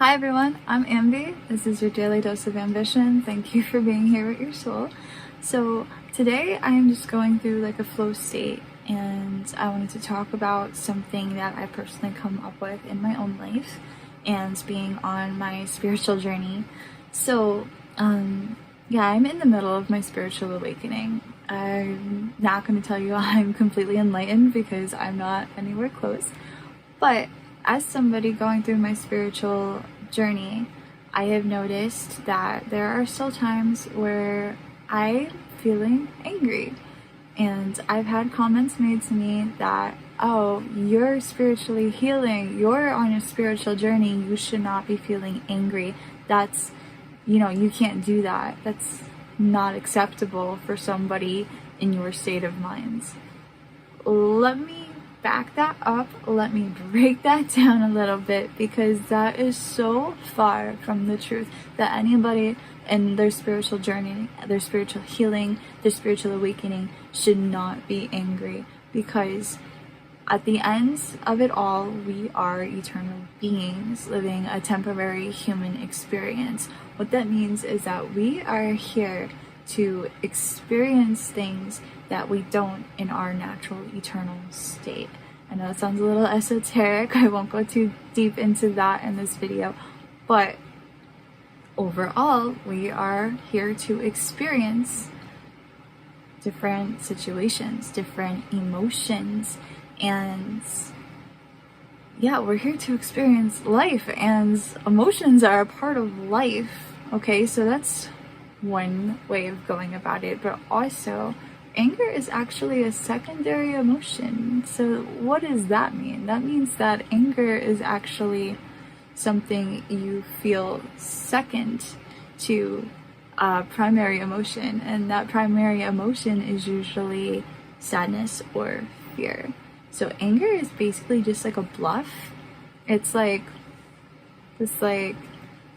Hi everyone, I'm Ambi. This is your daily dose of ambition. Thank you for being here with your soul. So today I am just going through like a flow state, and I wanted to talk about something that I personally come up with in my own life and being on my spiritual journey. So yeah, I'm in the middle of my spiritual awakening. I'm not going to tell you I'm completely enlightened because I'm not anywhere close, but as somebody going through my spiritual journey, I have noticed that there are still times where I'm feeling angry. And I've had comments made to me that, oh, you're spiritually healing, you're on a spiritual journey, you should not be feeling angry. That's, you can't do that. That's not acceptable for somebody in your state of mind. Let me back that up, let me break that down a little bit, because that is so far from the truth that anybody in their spiritual journey, their spiritual healing, their spiritual awakening should not be angry, because at the end of it all, we are eternal beings living a temporary human experience. What that means is that we are here to experience things that we don't in our natural eternal state. I know it sounds a little esoteric. I won't go too deep into that in this video, but overall, we are here to experience different situations, different emotions, and yeah, we're here to experience life, and emotions are a part of life. Okay, so that's one way of going about it, but also anger is actually a secondary emotion. So what does that mean? That means that anger is actually something you feel second to primary emotion, and that primary emotion is usually sadness or fear. So anger is basically just like a bluff. It's like this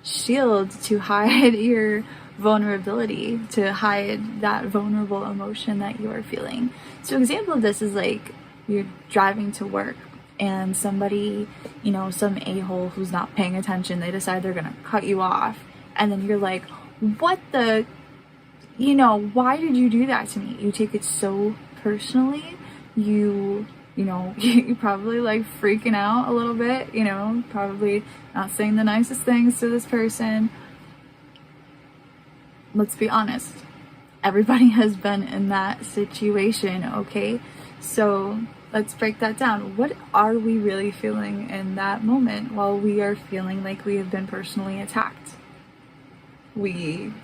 shield to hide your vulnerability, to hide that vulnerable emotion that you are feeling. So example of this is like you're driving to work and somebody, some a-hole who's not paying attention, they decide they're gonna cut you off, and then you're like, what the, why did you do that to me? You take it so personally. You're probably like freaking out a little bit, probably not saying the nicest things to this person. Let's be honest, everybody has been in that situation, okay? So let's break that down. What are we really feeling in that moment while we are feeling like we have been personally attacked? We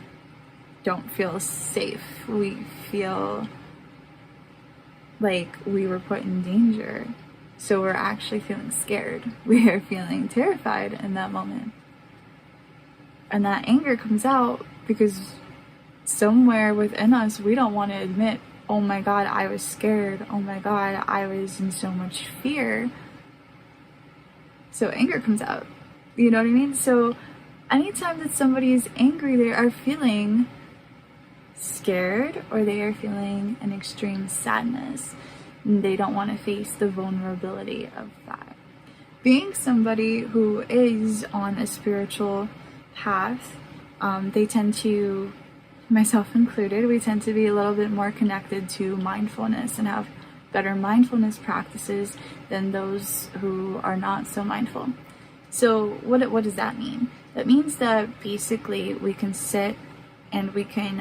don't feel safe. We feel like we were put in danger. So we're actually feeling scared. We are feeling terrified in that moment. And that anger comes out because somewhere within us, we don't want to admit, oh my God, I was scared. Oh my God, I was in so much fear. So anger comes out. You know what I mean? So anytime that somebody is angry, they are feeling scared, or they are feeling an extreme sadness. And they don't want to face the vulnerability of that. Being somebody who is on a spiritual path, they tend to, myself included, we tend to be a little bit more connected to mindfulness and have better mindfulness practices than those who are not so mindful. So what does that mean? That means that basically we can sit and we can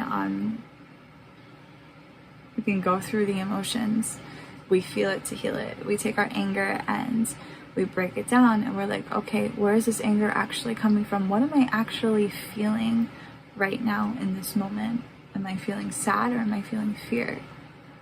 go through the emotions. We feel it to heal it. We take our anger and we break it down, and we're like, okay, where is this anger actually coming from? What am I actually feeling right now in this moment? Am I feeling sad, or am I feeling fear?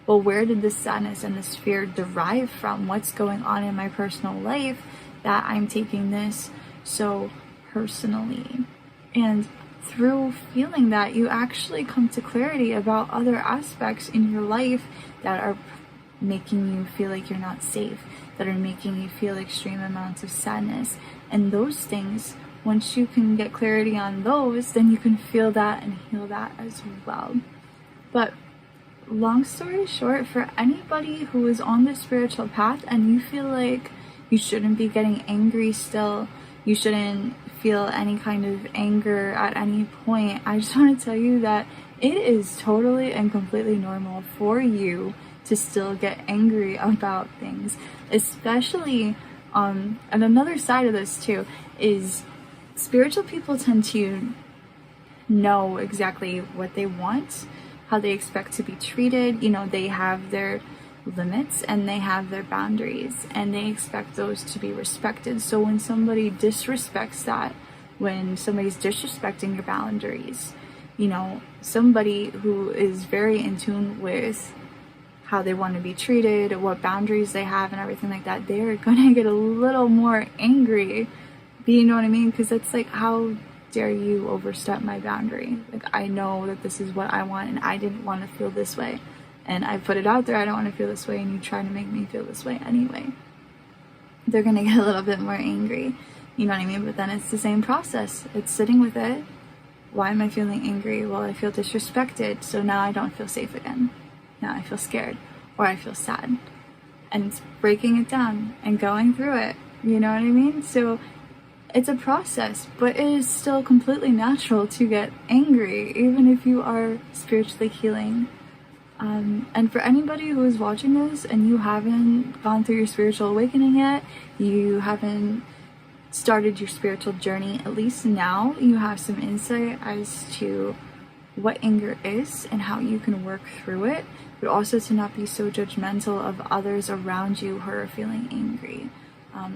Well, where did this sadness and this fear derive from? What's going on in my personal life that I'm taking this so personally? And through feeling that, you actually come to clarity about other aspects in your life that are making you feel like you're not safe, that are making you feel extreme amounts of sadness. And those things, once you can get clarity on those, then you can feel that and heal that as well. But long story short, for anybody who is on the spiritual path and you feel like you shouldn't be getting angry still, you shouldn't feel any kind of anger at any point, I just want to tell you that it is totally and completely normal for you to still get angry about things, especially and another side of this too is spiritual people tend to know exactly what they want, how they expect to be treated. You know, they have their limits and they have their boundaries, and they expect those to be respected. So when somebody disrespects that, when somebody's disrespecting your boundaries, you know, somebody who is very in tune with how they want to be treated, what boundaries they have and everything like that, they're gonna get a little more angry. You know what I mean? Because it's like, how dare you overstep my boundary? Like, I know that this is what I want and I didn't want to feel this way, and I put it out there, I don't want to feel this way, and you try to make me feel this way anyway. They're gonna get a little bit more angry, you know what I mean? But then it's the same process. It's sitting with it. Why am I feeling angry? Well, I feel disrespected, so now I don't feel safe again. Now I feel scared, or I feel sad. And it's breaking it down and going through it, you know what I mean? So it's a process, but it is still completely natural to get angry, even if you are spiritually healing. And for anybody who is watching this and you haven't gone through your spiritual awakening yet, you haven't started your spiritual journey, at least now you have some insight as to what anger is and how you can work through it, but also to not be so judgmental of others around you who are feeling angry.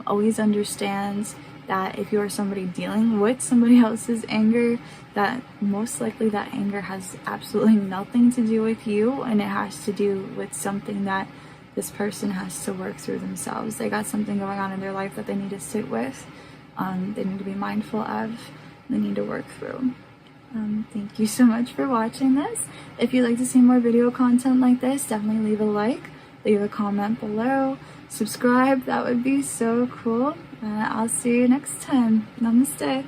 Always understand that if you are somebody dealing with somebody else's anger, that most likely that anger has absolutely nothing to do with you, and it has to do with something that this person has to work through themselves. They got something going on in their life that they need to sit with, they need to be mindful of, they need to work through. Thank you so much for watching this. If you'd like to see more video content like this, definitely leave a like, leave a comment below, subscribe, that would be so cool. I'll see you next time. Namaste.